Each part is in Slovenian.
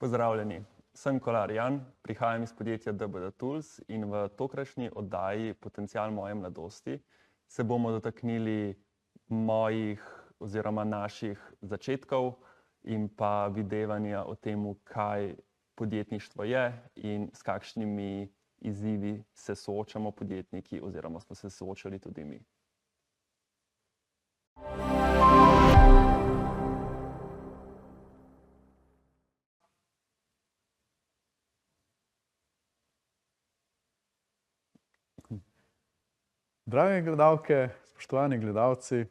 Pozdravljeni, sem Kolar Jan, prihajam iz podjetja DBD Tools in v tokratni oddaji Potencial moje mladosti se bomo dotaknili mojih oziroma naših začetkov in pa videvanja o tem, kaj podjetništvo je in s kakšnimi izzivi se soočamo podjetniki oziroma smo se soočali tudi mi. Drage gledalke, spoštovani gledalci,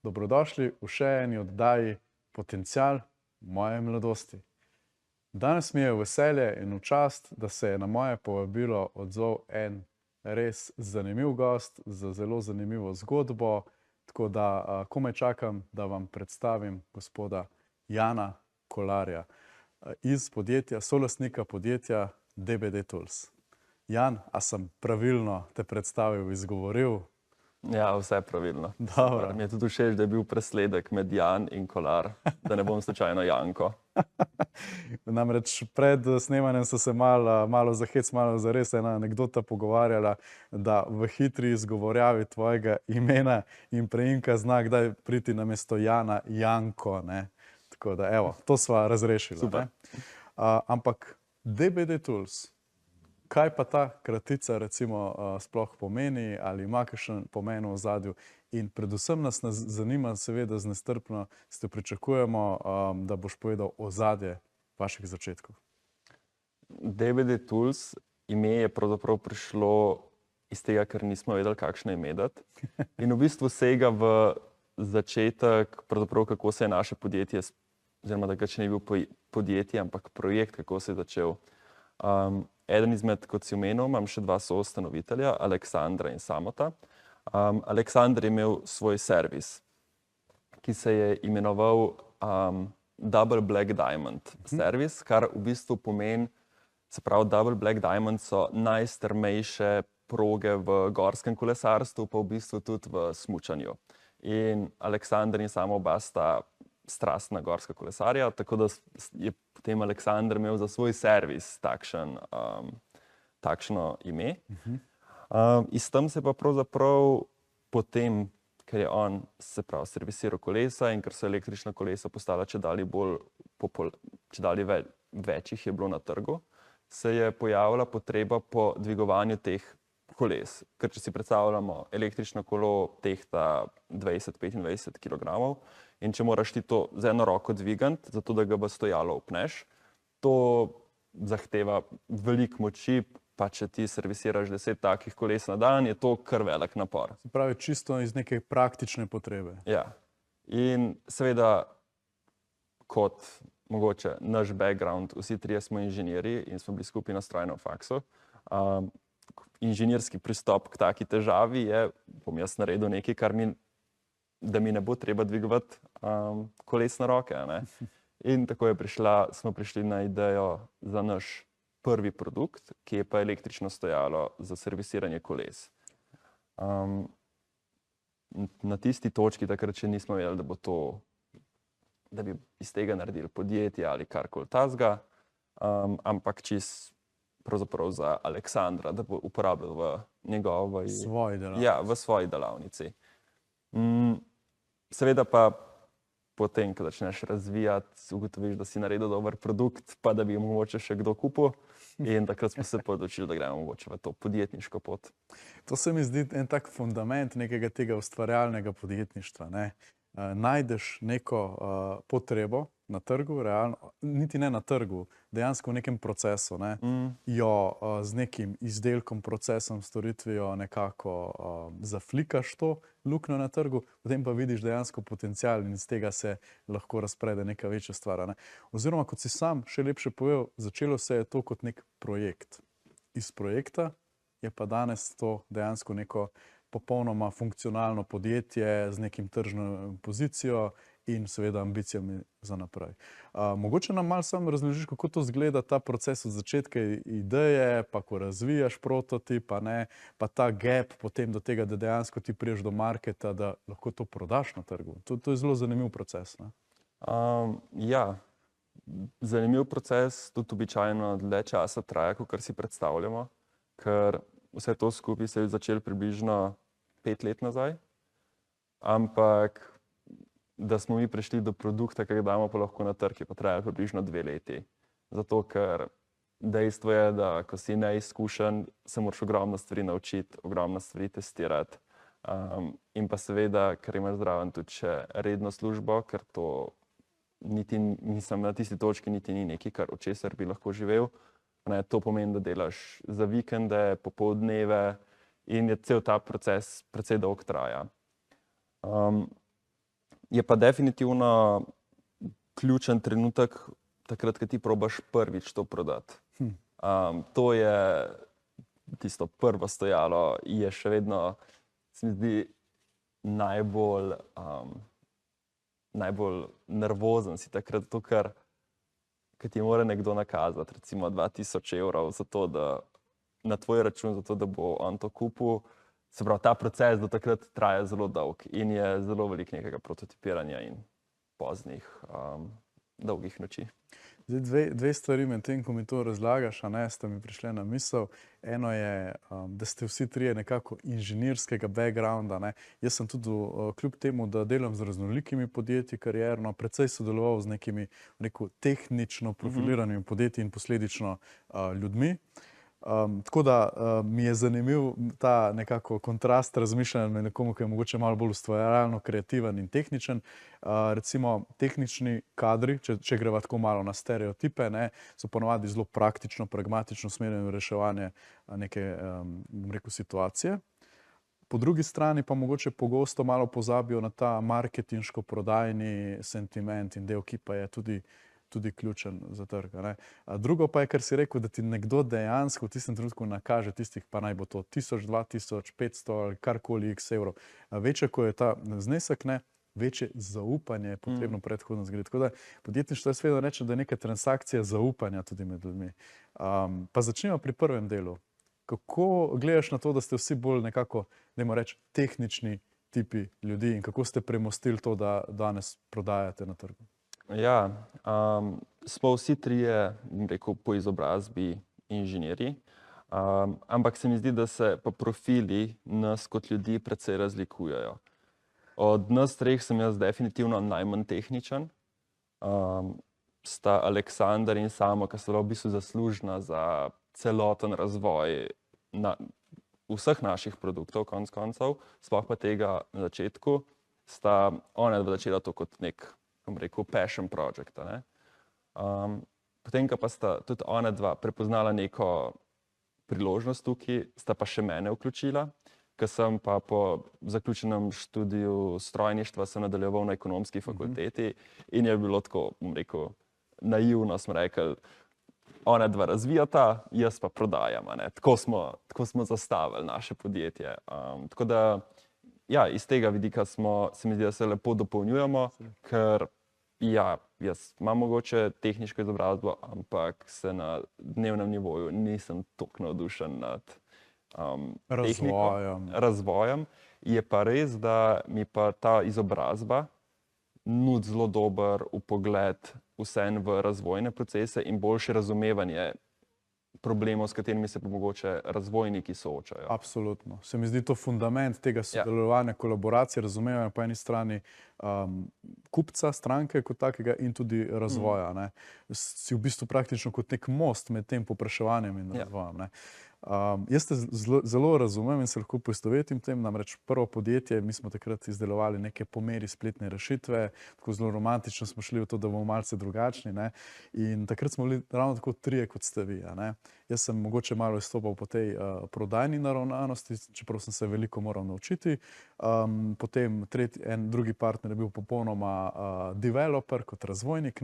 dobrodošli v še eni oddaji Potencial moje mladosti. Danes mi je veselje in v čast, da se je na moje povabilo odzval en res zanimiv gost z zelo zanimivo zgodbo, tako da komaj čakam, da vam predstavim gospoda Jana Kolarja iz podjetja, solastnika podjetja DBD Tools. Jan, a sem pravilno te predstavil, izgovoril? Ja, vse pravilno. Dobro. Mi je tudi všeč, da je bil presledek med Jan in Kolar, da ne bom slučajno Janko. Namreč pred snemanjem so se malo za hec, malo za res ena anekdota pogovarjala, da v hitri izgovorjavi tvojega imena in priimka zna kdaj priti namesto Jana Janko, ne. Tako da, evo, to sva razrešila. Super. Ampak DBD Tools, kaj pa ta kratica recimo sploh pomeni ali ima kakšen pomen v ozadju? In predvsem nas zanima, seveda z nestrpnostjo pričakujemo, da boš povedal ozadje vaših začetkov. DBD Tools ime je pravzaprav prišlo iz tega, ker nismo vedeli, kakšno ime dati. In v bistvu sega v začetek, pravzaprav kako se je naše podjetje, oziroma takrat še ni bil podjetje, ampak projekt, kako se je začel. Eden izmed, kot si omenil, imam še dva soustanovitelja, Aleksandra in Samota. Aleksandr je imel svoj servis, ki se je imenoval Double Black Diamond servis, kar v bistvu pomeni, se pravi, Double Black Diamond so najstrmejše proge v gorskem kolesarstvu, pa v bistvu tudi v smučanju. In Aleksandr in Samo oba sta strastna gorska kolesarja, tako da je potem Aleksandr imel za svoj servis takšno ime. Iz tam se pa pravzaprav potem, ker je on, se pravi, servisiral kolesa in ker so električna kolesa postala čedalje več jih je bilo na trgu, se je pojavila potreba po dvigovanju teh koles. Ker če si predstavljamo, električno kolo tehta 20-25 kilogramov in če moraš ti to z eno roko dvigati, zato da ga v stojalo upneš, to zahteva veliko moči, pa če ti servisiraš 10 takih koles na dan, je to kar velik napor. Se pravi, čisto iz neke praktične potrebe. Ja. In seveda, kot mogoče naš background, vsi trije smo inženirji in smo bili skupaj na strojnem faksu. Inženirski pristop k taki težavi je, bom jaz naredil nekaj, da mi ne bo treba dvigovati koles na roke, ne. In tako smo prišli na idejo za naš prvi produkt, ki je pa električno stojalo za servisiranje koles. Na tisti točki takrat še nismo vedeli, da bo to, da bi iz tega naredili podjetje ali karkoli takega, ampak čisto pravzaprav za Aleksandra, da bo uporabljal v njegovi... Svoji delavnici. Ja, v svoji delavnici. Seveda pa potem, ko začneš razvijati, ugotoviš, da si naredil dober produkt, pa da bi ga mogoče še kdo kupil. In takrat smo se odločili, da gremo mogoče v to podjetniško pot. To se mi zdi en tak fundament nekega tega ustvarjalnega podjetništva, ne. Najdeš neko potrebo na trgu, realno, niti ne na trgu, dejansko v nekem procesu, ne. Jo z nekim izdelkom, procesom, storitvijo nekako zaflikaš to luknjo na trgu, potem pa vidiš dejansko potencial in iz tega se lahko razprede neka večja stvar, ne. Oziroma, kot si sam še lepše povedal, začelo se je to kot nek projekt. Iz projekta je pa danes to dejansko neko popolnoma funkcionalno podjetje z nekim tržno pozicijo in seveda ambicijami za naprej. Mogoče nam malo samo razložiš, kako to izgleda, ta proces od začetka ideje, pa ko razvijaš prototip, pa ta gap potem do tega, da dejansko ti prideš do marketa, da lahko to prodaš na trgu. To je zelo zanimiv proces, ne? Ja, zanimiv proces, tudi običajno dlje časa traja, kot si predstavljamo, ker vse to skupaj se je začelo približno 5 let nazaj, ampak da smo mi prišli do produkta, ki ga damo pa lahko na trg, je pa trajalo približno 2 leti. Zato, ker dejstvo je, da ko si neizkušen, se moraš ogromno stvari naučiti, ogromno stvari testirati. In pa seveda, ker imaš zraven tudi še redno službo, ker to niti nisem na tisti točki, niti ni nekaj, od česar bi lahko živel. To pomeni, da delaš za vikende, popoldneve in je cel ta proces precej dolgo traja. Je pa definitivno ključen trenutek takrat, ko ti probaš prvič to prodati. To je tisto prvo stojalo, je še vedno, se mi zdi, najbolj nervozen si takrat, zato ker ti mora nekdo nakazati recimo 2000 evrov za to, da na tvoj račun, za to, da bo on to kupil. Se pravi, ta proces do takrat traja zelo dolg in je zelo veliko nekega prototipiranja in poznih, dolgih noči. Zdaj, dve stvari med tem, ko mi to razlagaš, sta mi prišle na misel. Eno je, da ste vsi trije nekako inženirskega backgrounda. Jaz sem tudi, kljub temu, da delam z raznolikimi podjetji karierno, precej sodeloval z nekimi tehnično profiliranimi podjetji in posledično ljudmi. Tako da mi je zanimiv ta nekako kontrast razmišljanja med nekomu, ki je mogoče malo bolj ustvarjalno, kreativen in tehničen. Recimo tehnični kadri, če greva tako malo na stereotipe, so ponovadi zelo praktično, pragmatično usmerjeni v reševanje neke, bom rekel, situacije. Po drugi strani pa mogoče pogosto malo pozabijo na ta marketinško-prodajni sentiment in del, ki pa je tudi ključen za trg. Drugo pa je, kar si rekel, da ti nekdo dejansko v tistem trenutku nakaže tistih, pa naj bo to 1000, 2000, 500 ali karkoli x evrov. Večje, ko je ta znesek, večje zaupanje je potrebno predhodno zgraditi. Tako da podjetništvo jaz vedno rečem, da je neka transakcija zaupanja tudi med ljudmi. Pa začnemo pri prvem delu. Kako gledaš na to, da ste vsi bolj nekako, dajmo reči, tehnični tipi ljudi in kako ste premostili to, da danes prodajate na trgu? Ja, smo vsi trije, bom rekel, po izobrazbi inženirji, ampak se mi zdi, da se pa profili nas kot ljudi precej razlikujejo. Od nas treh sem jaz definitivno najmanj tehničen. Sta Aleksandar in Samo, ki sta v bistvu zaslužna za celoten razvoj vseh naših produktov, konec koncev, sploh pa tega na začetku, sta ona začela to kot nek, bom rekel, passion project. Potem, ko pa sta tudi ona dva prepoznala neko priložnost tukaj, sta pa še mene vključila, ker sem pa po zaključenem študiju strojništva se nadaljeval na ekonomski fakulteti in je bilo tako, bom rekel, naivno smo rekli, ona dva razvijata, jaz pa prodajam. Tako smo zastavili naše podjetje. Tako da, ja, iz tega vidika se mi zdi, da se lepo dopolnjujemo, ker ja, jaz imam mogoče tehniško izobrazbo, ampak se na dnevnem nivoju nisem toliko navdušen nad razvojem. Je pa res, da mi pa ta izobrazba nudi zelo dober vpogled vseeno v razvojne procese in boljše razumevanje problemov, s katerimi se pa mogoče razvojniki soočajo. Absolutno. Se mi zdi to fundament tega sodelovanja, kolaboracije, razumevanja po eni strani kupca, stranke kot takega in tudi razvoja. Si v bistvu praktično kot nek most med tem povpraševanjem in razvojem. Jaz te zelo razumem in se lahko poistovetim tem, namreč prvo podjetje, mi smo takrat izdelovali neke po meri spletne rešitve, tako zelo romantično smo šli v to, da bomo malce drugačni, in takrat smo bili ravno tako trije, kot ste vi. Jaz sem mogoče malo izstopal po tej prodajni naravnanosti, čeprav sem se veliko moral naučiti. Potem en drugi partner je bil popolnoma developer kot razvojnik,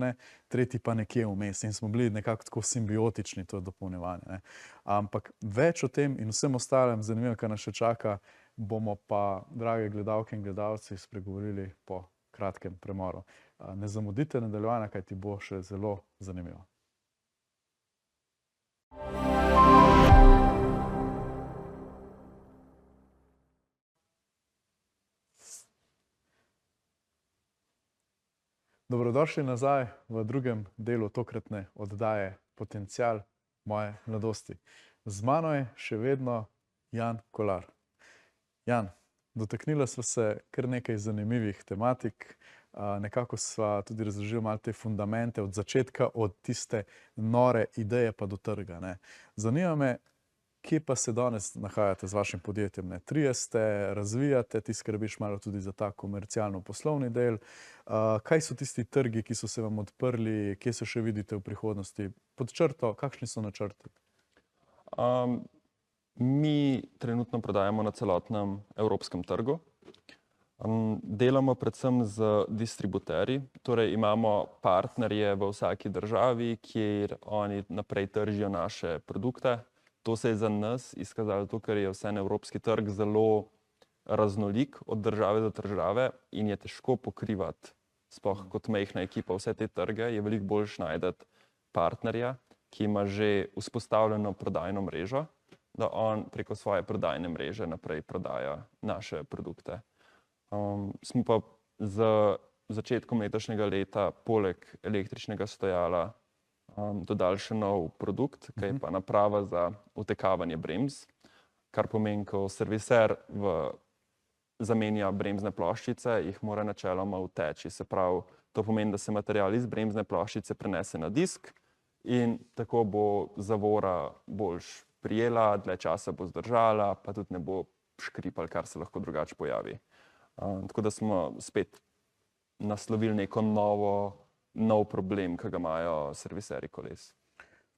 tretji pa nekje vmes in smo bili nekako tako simbiotični, to je dopolnjevanje. Ampak več o tem in vsem ostalem zanimivo, kar nas še čaka, bomo pa, drage gledalke in gledalci, spregovorili po kratkem premoru. Ne zamudite nadaljevanja, kajti bo še zelo zanimivo. Dobrodošli nazaj v drugem delu tokratne oddaje Potencial moje mladosti. Z mano je še vedno Jan Kolar. Jan, dotaknila sva se kar nekaj zanimivih tematik, nekako sva tudi razložila malo te fundamente od začetka, od tiste nore ideje pa do trga, ne. Zanima me, kje pa se danes nahajate z vašim podjetjem, ne? Trije ste, razvijate, ti skrbiš malo tudi za ta komercialno-poslovni del. Kaj so tisti trgi, ki so se vam odprli, kje se še vidite v prihodnosti? Pod črto, kakšni so načrti? Mi trenutno prodajamo na celotnem evropskem trgu. Delamo predvsem z distributerji, torej imamo partnerje v vsaki državi, kjer oni naprej tržijo naše produkte. To se je za nas izkazalo to, ker je vseeno evropski trg zelo raznolik od države do države in je težko pokrivati, sploh kot majhna ekipa, vse te trge, je veliko boljše najti partnerja, ki ima že vzpostavljeno prodajno mrežo, da on preko svoje prodajne mreže naprej prodaja naše produkte. Smo pa z začetkom letošnjega leta poleg električnega stojala dodali še nov produkt, ki je pa naprava za vtekavanje bremz, kar pomeni, ko serviser zamenja bremzne ploščice, jih mora načeloma vteči. Se pravi, to pomeni, da se material iz bremzne ploščice prenese na disk in tako bo zavora boljš prijela, dlje časa bo zdržala, pa tudi ne bo škripala, kar se lahko drugače pojavi. Tako da smo spet naslovili neko nov problem, ki ga imajo serviserji koles.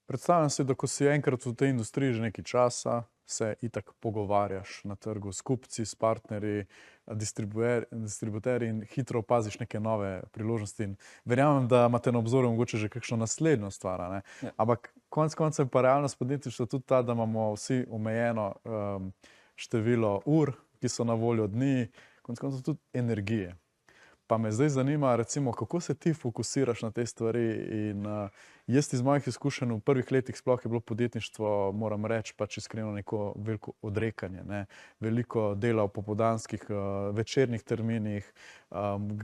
Predstavljam si, da ko si enkrat v tej industriji že nekaj časa, se itak pogovarjaš na trgu s kupci, s partnerji, distributerji in hitro opaziš neke nove priložnosti. In verjamem, da imate na obzoru mogoče že kakšno naslednjo stvar, ne? Ja. Ampak konec koncev pa realnost podjetništva tudi ta, da imamo vsi omejeno število ur, ki so na voljo, dni, konec koncev tudi energije. Pa me zdaj zanima, recimo, kako se ti fokusiraš na te stvari in jaz iz mojih izkušenj v prvih letih sploh je bilo podjetništvo, moram reči, pač iskreno neko veliko odrekanje, ne. Veliko dela v popoldanskih, večernih terminih,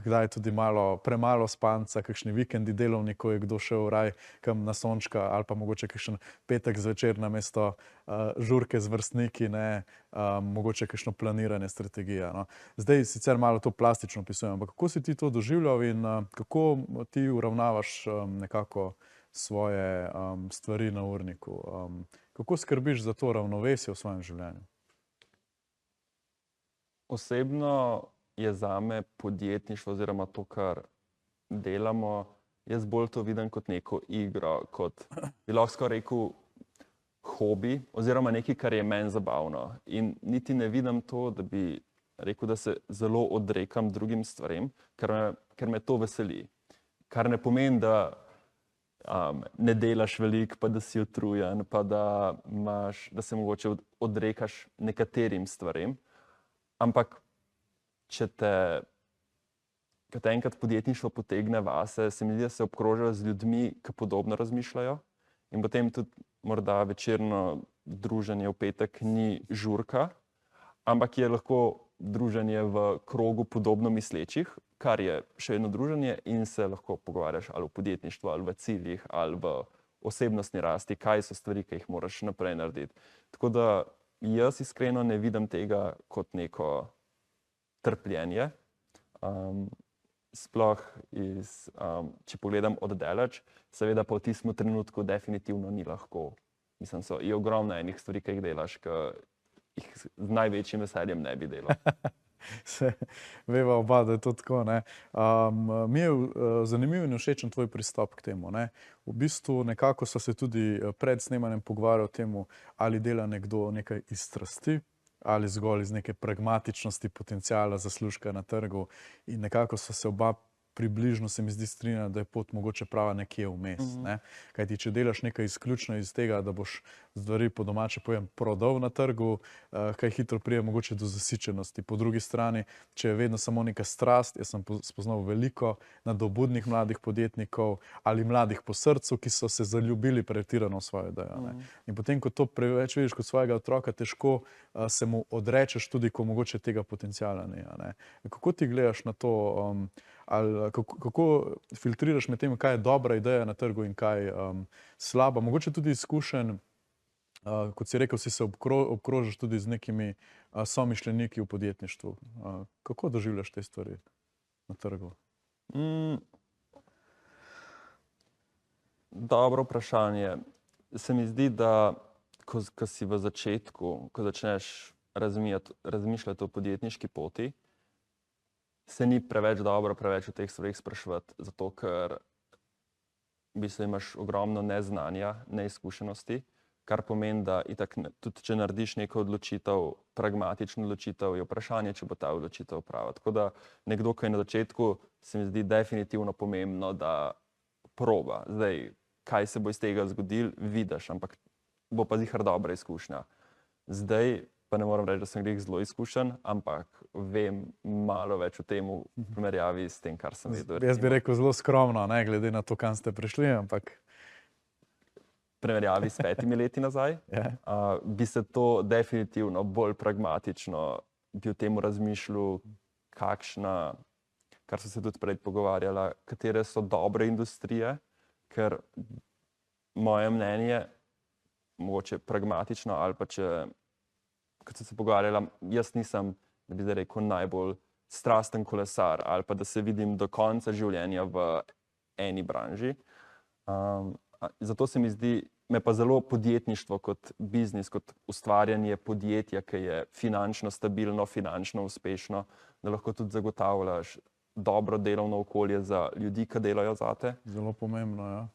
kdaj tudi premalo spanca, kakšni vikendi delovni, ko je kdo šel raj kam na sončka ali pa mogoče kakšen petek zvečer namesto žurke z vrstniki, ne, mogoče kakšno planiranje, strategija, no. Zdaj sicer malo to plastično opisujem, ampak kako si ti to doživljal in kako ti uravnavaš nekako svoje stvari na urniku? Kako skrbiš za to ravnovesje v svojem življenju? Osebno je zame podjetništvo oziroma to, kar delamo, jaz bolj to vidim kot neko igro, kot bi lahko skoraj rekel hobi oziroma nekaj, kar je meni zabavno. In niti ne vidim to, da bi rekel, da se zelo odrekam drugim stvarem, ker me to veseli. Kar ne pomeni, da ne delaš veliko, pa da si utrujen, pa da se mogoče odrekaš nekaterim stvarem. Ampak če te enkrat podjetništvo potegne vase, se mi zdi, da se obkrožajo z ljudmi, ki podobno razmišljajo. In potem tudi morda večerno druženje v petek ni žurka, ampak je lahko druženje v krogu podobno mislečih, kar je še vedno druženje in se lahko pogovarjaš ali v podjetništvu, ali v ciljih, ali v osebnostni rasti, kaj so stvari, ki jih moraš naprej narediti. Tako da jaz iskreno ne vidim tega kot neko trpljenje. Sploh če pogledam od daleč, seveda pa v tistem trenutku definitivno ni lahko. Mislim, je ogromno enih stvari, ki jih delaš, ki jih z največjim veseljem ne bi delal. Veva oba, da je to tako, ne. Mi je zanimiv in všečen tvoj pristop k temu, ne. V bistvu nekako sva se tudi pred snemanjem pogovarjali o temu, ali dela nekdo nekaj iz strasti ali zgolj iz neke pragmatičnosti, potenciala, zaslužka na trgu. In nekako sva se oba približno, se mi zdi, strinjala, da je pot mogoče prava nekje vmes, ne. Kajti če delaš nekaj izključno iz tega, da boš stvari po domače povem prodal na trgu, kaj hitro pride mogoče do zasičenosti. Po drugi strani, če je vedno samo neka strast, jaz sem spoznal veliko nadobudnih mladih podjetnikov ali mladih po srcu, ki so se zaljubili pretirano v svojo idejo, ne. In potem, ko to preveč vidiš kot svojega otroka, težko se mu odrečeš tudi, ko mogoče tega potenciala ni, a ne. Kako ti gledaš na to, Ali kako filtriraš med tem, kaj je dobra ideja na trgu in kaj slaba? Mogoče tudi izkušenj, kot si rekel, si se obkrožiš tudi z nekimi somišljeniki v podjetništvu. Kako doživljaš te stvari na trgu? Dobro vprašanje. Se mi zdi, da ko si v začetku, ko začneš razmišljati o podjetniški poti, se ni preveč dobro preveč o teh stvareh spraševati, zato ker v bistvu imaš ogromno neznanja, neizkušenosti, kar pomeni, da itak tudi če narediš neko odločitev, pragmatično odločitev, je vprašanje, če bo ta odločitev prava. Tako da nekdo, ki je na začetku, se mi zdi definitivno pomembno, da proba. Zdaj, kaj se bo iz tega zgodilo, vidiš, ampak bo pa zihar dobra izkušnja. Zdaj pa ne moram reči, da sem zelo izkušen, ampak vem malo več o tem v primerjavi s tem, kar sem vedel. Jaz bi rekel zelo skromno, ne, glede na to, kam ste prišli, ampak... V primerjavi s 5 leti nazaj, bi se to definitivno bolj pragmatično bi o tem razmišljal, kakšna, kar so se tudi prej pogovarjala, katere so dobre industrije, ker moje mnenje, mogoče pragmatično ali pa če, kot sem se pogovarjala, jaz nisem, da bi zdaj rekel, najbolj strasten kolesar ali pa da se vidim do konca življenja v eni branži. Zato se mi zdi, me pa zelo podjetništvo kot biznis, kot ustvarjanje podjetja, ki je finančno stabilno, finančno uspešno, da lahko tudi zagotavljaš dobro delovno okolje za ljudi, ki delajo zate. Zelo pomembno, ja.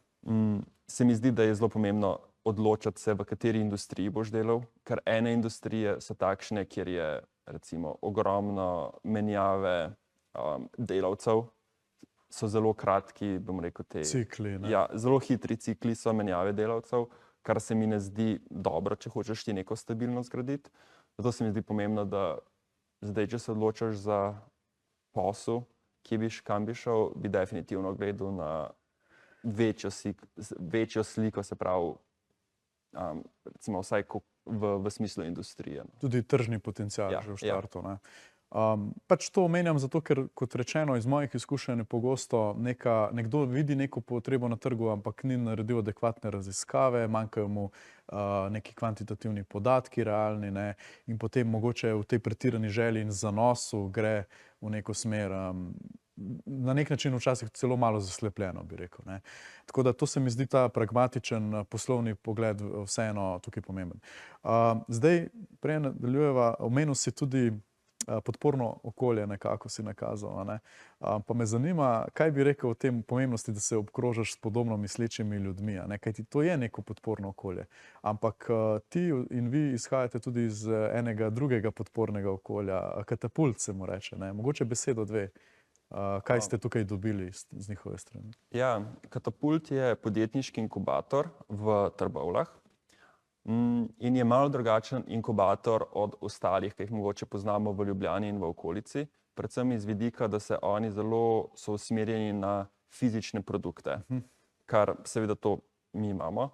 Se mi zdi, da je zelo pomembno odločati se, v kateri industriji boš delal, ker ene industrije so takšne, kjer je recimo ogromno menjave delavcev, so zelo kratki, bom rekel, te cikli, ne? Ja, zelo hitri cikli so menjave delavcev, kar se mi ne zdi dobro, če hočeš ti neko stabilnost zgraditi. Zato se mi zdi pomembno, da zdaj, če se odločaš za posel, kam bi šel, bi definitivno gledal na večjo sliko, se pravi, recimo vsaj v smislu industrije. Tudi tržni potencial že v štartu, ne? Pač to omenjam zato, ker kot rečeno iz mojih izkušenj je pogosto nekdo vidi neko potrebo na trgu, ampak ni naredil adekvatne raziskave, manjkajo mu neki kvantitativni podatki realni, ne, in potem mogoče v tej pretirani želji in zanosu gre v neko smer, na nek način včasih celo malo zaslepljeno, bi rekel, ne. Tako da to se mi zdi ta pragmatičen poslovni pogled vseeno tukaj pomemben. Zdaj, prej nadaljujeva, omenil si tudi podporno okolje, nekako si nakazal, ne. Pa me zanima, kaj bi rekel o tem pomembnosti, da se obkrožaš s podobno mislečimi ljudmi, ne, kajti to je neko podporno okolje. Ampak ti in vi izhajate tudi iz enega drugega podpornega okolja, Katapult se mu reče, ne. Mogoče besedo dve, kaj ste tukaj dobili z njihove strani? Ja, Katapult je podjetniški inkubator v Trbovljah. In je malo drugačen inkubator od ostalih, ki jih mogoče poznamo v Ljubljani in v okolici, predvsem iz vidika, da oni zelo so usmerjeni na fizične produkte, kar seveda to mi imamo.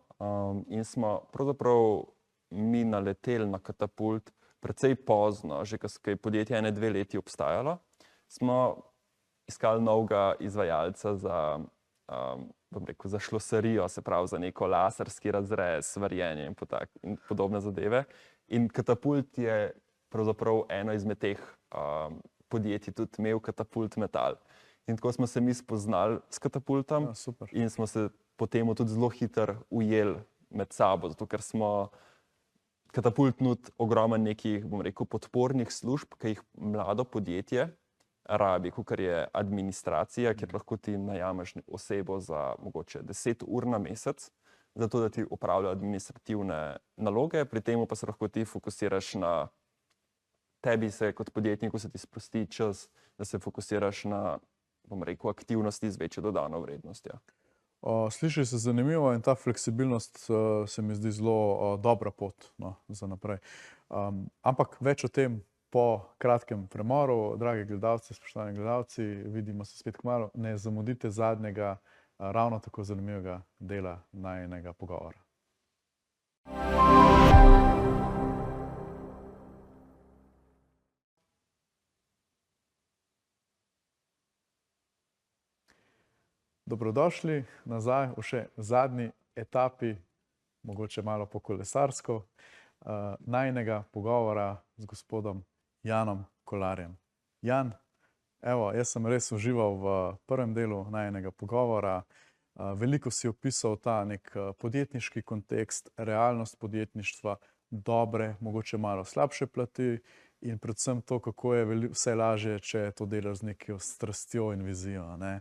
In smo pravzaprav mi naleteli na Katapult precej pozno, že ko je podjetje 1-2 leti obstajalo, smo iskali novega izvajalca za bom rekel, za šlosarijo, se pravi za neko laserski razrez, varjenje in podobne zadeve. In Katapult je pravzaprav eno izmed teh podjetij tudi imel Katapult Metal. In tako smo se mi spoznali s Katapultom in smo se potem tudi zelo hitro ujeli med sabo, zato ker smo Katapult nudi ogromno nekih, bom rekel, podpornih služb, ki jih mlado podjetje rabi, kakor je administracija, kjer lahko ti najameš osebo za mogoče 10 ur na mesec, zato da ti opravlja administrativne naloge, pri tem pa se lahko ti fokusiraš na tebi se kot podjetniku se ti sprosti čas, da se fokusiraš na, bom rekel, aktivnosti z večjo dodano vrednostjo. Sliši se zanimivo in ta fleksibilnost se mi zdi zelo dobra pot, no, za naprej. Ampak več o tem po kratkem premoru. Dragi gledalci, spoštovani gledalci, vidimo se spet kmalu. Ne zamudite zadnjega, ravno tako zanimivega dela najinega pogovora. dobrodošli nazaj v še zadnji etapi, mogoče malo po kolesarsko, najinega pogovora z gospodom Janom Kolarjem. Jan, evo, jaz sem res užival v prvem delu najinega pogovora. Veliko si opisal ta nek podjetniški kontekst, realnost podjetništva, dobre, mogoče malo slabše plati in predvsem to, kako je vse lažje, če to delaš z neko strastjo in vizijo, ne.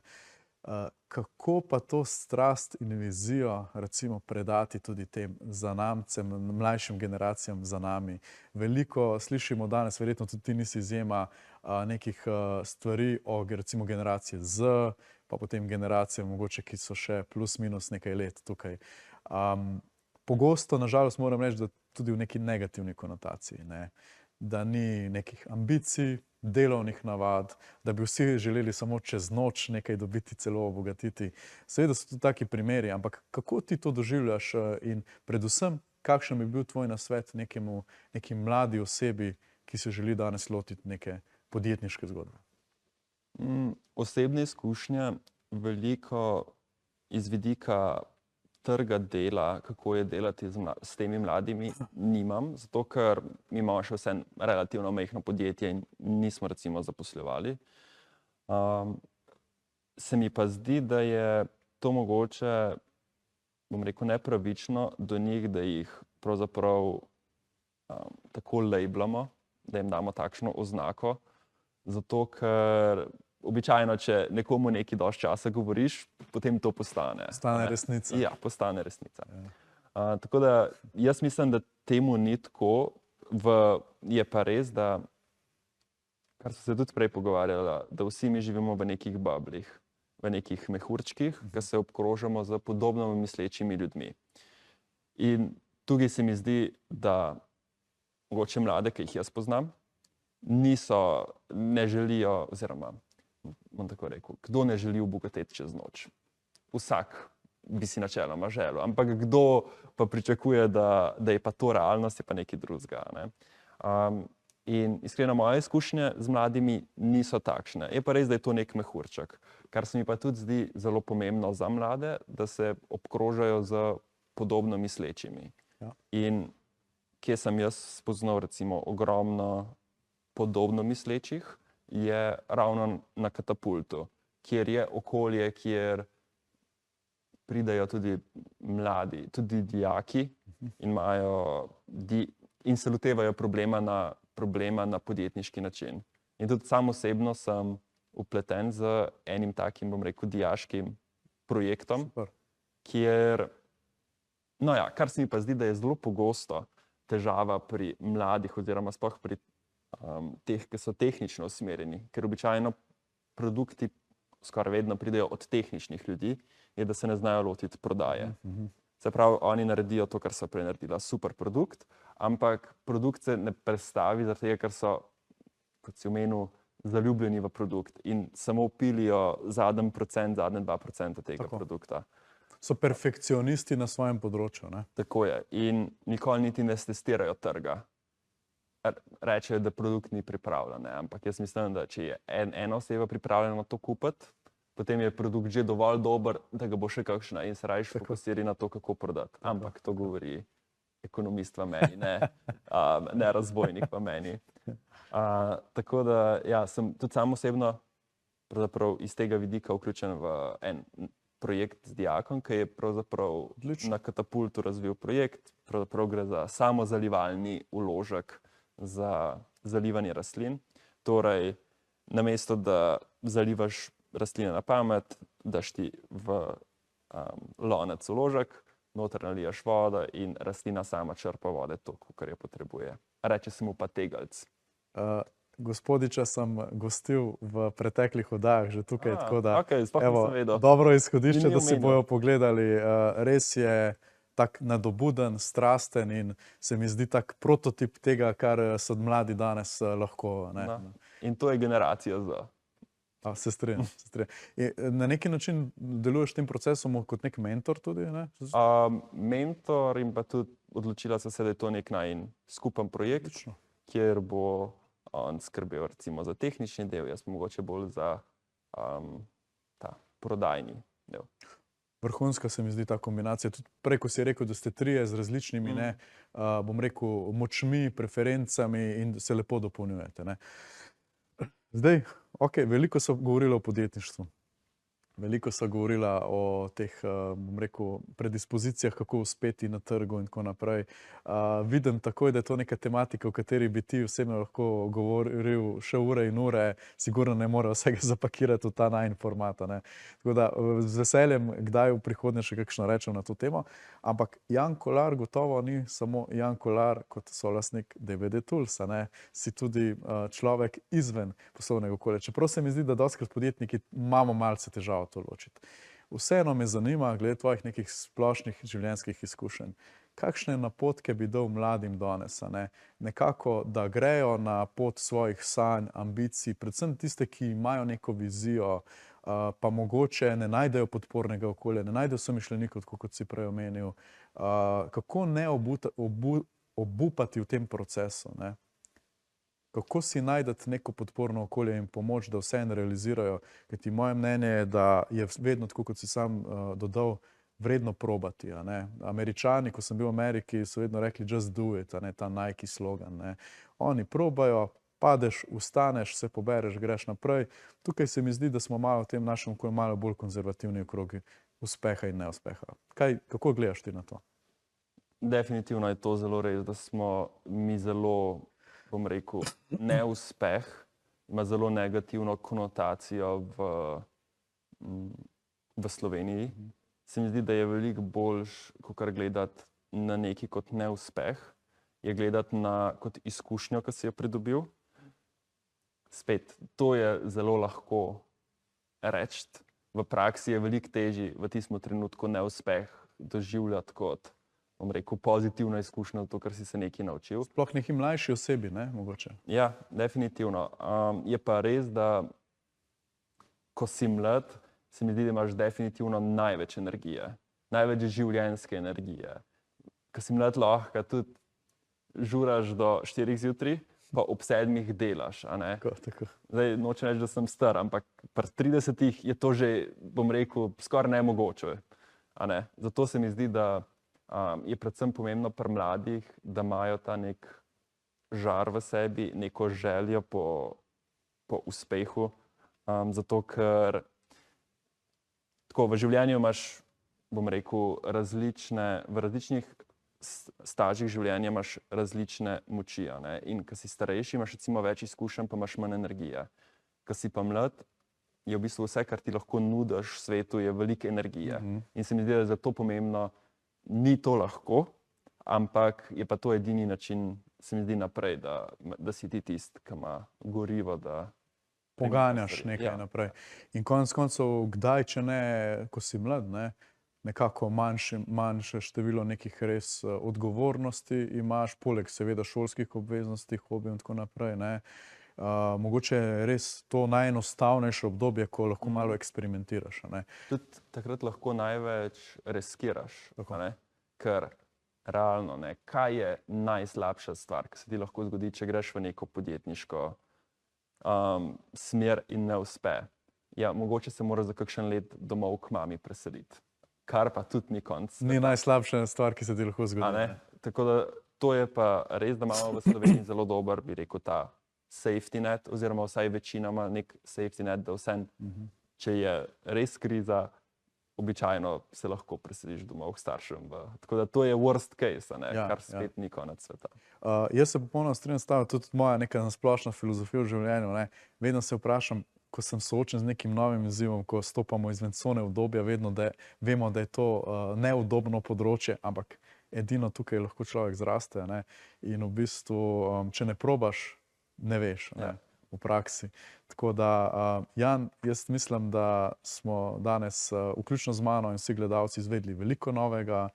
Kako pa to strast in vizijo recimo predati tudi tem zanamcem, mlajšim generacijam za nami? Veliko slišimo danes, verjetno tudi ti nisi izjema, nekih stvari o recimo generaciji Z, pa potem generacije mogoče, ki so še plus minus nekaj let tukaj. Pogosto, nažalost, moram reči, da tudi v neki negativni konotaciji, ne? Da ni nekih ambicij, delovnih navad, da bi vsi želeli samo čez noč nekaj dobiti, celo obogatiti. Seveda so tudi taki primeri, ampak kako ti to doživljaš in predvsem, kakšen bi bil tvoj nasvet neki mladi osebi, ki se želi danes lotiti neke podjetniške zgodbe? Osebne izkušnje veliko iz vidika trga dela, kako je delati s temi mladimi, nimam, zato ker mi imamo še vse relativno majhno podjetje in nismo recimo zaposlovali. Se mi pa zdi, da je to mogoče, bom rekel, nepravično do njih, da jih pravzaprav tako labelamo, da jim damo takšno oznako, zato ker običajno, če nekomu nekaj dosti časa govoriš, potem to postane. Postane resnica. Ja, postane resnica. Tako da jaz mislim, da temu ni tako. Je pa res, da, kar so se tudi prej pogovarjala, da vsi mi živimo v nekih bublih, v nekih mehurčkih, ki se obkrožamo z podobno mislečimi ljudmi. In tukaj se mi zdi, da mogoče mlade, ki jih jaz poznam, ne želijo, oziroma bom tako rekel, kdo ne želi obogateti čez noč? Vsak bi si načeloma želel, ampak kdo pa pričakuje, da je pa to realnost, je pa nekaj drugega, ne? In iskreno moje izkušnje z mladimi niso takšne. Je pa res, da je to nek mehurček, kar se mi pa tudi zdi zelo pomembno za mlade, da se obkrožajo z podobno mislečimi. Ja. In kje sem jaz spoznal recimo ogromno podobno mislečih, je ravno na Katapultu, kjer je okolje, kjer pridejo tudi mladi, tudi dijaki in se lotevajo problema na podjetniški način. In tudi sam osebno sem vpleten z enim takim, bom rekel, dijaškim projektom, Super. kjer, no ja, kar se mi pa zdi, da je zelo pogosto težava pri mladih oziroma sploh pri teh, ki so tehnično usmerjeni, ker običajno produkti skoraj vedno pridejo od tehničnih ljudi, je, da se ne znajo lotiti prodaje. Se pravi, oni naredijo to, kar so prej naredila, super produkt, ampak produkt se ne predstavi zaradi tega, ker so, kot si omenil, zaljubljeni v produkt in samo pilijo zadnji 2% tega produkta. So perfekcionisti na svojem področju, ne? Tako je. In nikoli niti ne testirajo trga. Rečejo, da produkt ni pripravljen, ne? Ampak jaz mislim, da če je ena oseba pripravljena to kupiti, potem je produkt že dovolj dober, da ga bo še kakšna in se raje fokusira na to, kako prodati. Ampak to govori ekonomist v meni, ne razvojnik v meni. Tako da ja, sem tudi sam osebno pravzaprav iz tega vidika vključen v en projekt z dijakom, ki je pravzaprav na Katapultu razvil projekt. Pravzaprav gre za samozalivalni vložek za zalivanje rastlin. Torej, namesto da zalivaš rastline na pamet, daš ti v lonec vložek, noter nalijaš vodo in rastlina sama črpa vode toliko, kar jo potrebuje. Reče se mu pa tegelc. Gospodiča sem gostil v preteklih oddajah že tukaj, tako da Okay, evo, dobro izhodišče, da si bojo pogledali. Res je tak nadobuden, strasten in se mi zdi tak prototip tega, kar so mladi danes lahko, ne? In to je generacija Z. Se strinjam, se strinjam. Na neki način deluješ tem procesom kot nek mentor tudi, ne? Mentor in pa tudi odločila sem se, da je to nek najin skupen projekt, kjer bo on skrbel recimo za tehnični del, jaz mogoče bolj za ta prodajni Ja. Vrhunska se mi zdi ta kombinacija. Tudi prej, ko si rekel, da ste trije z različnimi, bom rekel, močmi, preferencami in se lepo dopolnjujete. Ne. Zdaj, veliko so govorili o podjetništvu. Veliko so govorila o teh, bom rekel, predispozicijah, kako uspeti na trgu in tako naprej. Vidim takoj, da je to neka tematika, o kateri bi ti osebno lahko govoril še ure in ure, sigurno ne more vsega zapakirati v ta najin format, ne. Tako da z veseljem kdaj v prihodnje še kakšno rečem na to temo, ampak Jan Kolar gotovo ni samo Jan Kolar kot solastnik DVD Tools, ne. Si tudi človek izven poslovnega okolja. Čeprav se mi zdi, da dostikrat podjetniki imamo malce težav to ločiti. Vseeno me zanima, glede tvojih nekih splošnih življenjskih izkušenj, kakšne napotke bi dal mladim danes, ne? Nekako, da grejo na pot svojih sanj, ambicij, predvsem tiste, ki imajo neko vizijo, pa mogoče ne najdejo podpornega okolja, ne najdejo somišljenikov, tako kot si prej omenil. Kako ne obupati v tem procesu, ne? Kako si najdete neko podporno okolje in pomoč, da vseeno realizirajo? Kajti moje mnenje je, da je vedno, tako kot si sam dodal, vredno probati, a ne. Američani, ko sem bil v Ameriki, so vedno rekli just do it, a ne, ta Nike slogan, ne. Oni probajo, padeš, vstaneš, se pobereš, greš naprej. Tukaj se mi zdi, da smo malo v tem našem okolju malo bolj konzervativni okrog uspeha in neuspeha. Kako gledaš ti na to? Definitivno je to zelo res, da smo mi zelo, bom rekel, neuspeh ima zelo negativno konotacijo v Sloveniji. Se mi zdi, da je veliko boljš, kakor gledati na nekaj kot neuspeh, je gledati kot izkušnjo, ki si jo pridobil. Spet, to je zelo lahko reči, v praksi je veliko težje v tistem trenutku neuspeh doživljati kot, bom rekel, pozitivna izkušnja, to, kar si se nekaj naučil. Sploh neki mlajši osebi, ne, mogoče. Ja, definitivno. Je pa res, da ko si mlad, se mi zdi, da imaš definitivno največ energije, največ življenjske energije. Ko si mlad, lahko tudi žuraš do 4 zjutraj, pa ob 7 delaš, a ne. Tako. Zdaj, nočem reči, da sem star, ampak pri 30 je to že, bom rekel, skoraj nemogoče, a ne. Zato se mi zdi, da je predvsem pomembno pri mladih, da imajo ta nek žar v sebi, neko željo po uspehu, zato ker tako v življenju imaš, bom rekel, v različnih stažih življenja imaš različne moči, a ne. In ko si starejši, imaš recimo več izkušenj, pa imaš manj energije. Ko si pa mlad, je v bistvu vse, kar ti lahko nudiš svetu, je veliko energije. In se mi zdi, da je zato pomembno, ni to lahko, ampak je pa to edini način, se mi zdi, naprej, da si ti tisti, ki ima gorivo, da poganjaš nekaj naprej. In konec koncev, kdaj, če ne, ko si mlad, ne, nekako manjše število nekih res odgovornosti imaš, poleg seveda šolskih obveznosti, hobijev in tako naprej, ne. Mogoče je res to najenostavnejše obdobje, ko lahko malo eksperimentiraš, a ne. Tudi takrat lahko največ riskiraš, a ne. Ker realno, ne, kaj je najslabša stvar, ki se ti lahko zgodi, če greš v neko podjetniško smer in ne uspe. Ja, mogoče se moraš za kakšen let domov k mami preseliti. Kar pa tudi ni konec. Ni najslabša stvar, ki se ti lahko zgodi. A ne? Tako da to je pa res, da imamo v Sloveniji zelo dober, bi rekel, ta safety net, oziroma vsaj večina ima nek safety net, da vsem, če je res kriza, običajno se lahko preseliš domov k staršem. Tako da to je worst case, a ne? Kar spet ni konec sveta. Jaz se popolnoma strinjam s tabo, tudi moja neka splošna filozofija v življenju, ne. Vedno se vprašam, ko sem soočen z nekim novim izzivom, ko stopamo izven cone obdobja, vemo, da je to neudobno področje, ampak edino tukaj lahko človek zraste, ne. In v bistvu, če ne probaš, ne veš, ne, v praksi. Tako da, Jan, jaz mislim, da smo danes, vključno z mano in vsi gledalci, izvedeli veliko novega.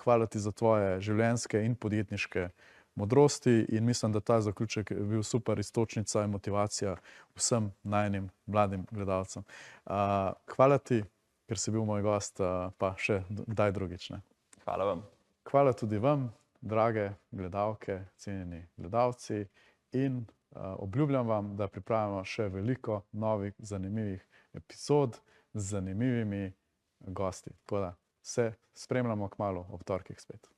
Hvala ti za tvoje življenjske in podjetniške modrosti in mislim, da ta zaključek je bil super iztočnica in motivacija vsem najinim mladim gledalcem. Hvala ti, ker si bil moj gost, pa še kdaj drugič, ne. Hvala vam. Hvala tudi vam, drage gledalke, cenjeni gledalci, in obljubljam vam, da pripravimo še veliko novih zanimivih epizod z zanimivimi gosti. Tako da se spremljamo kmalu ob torkih spet.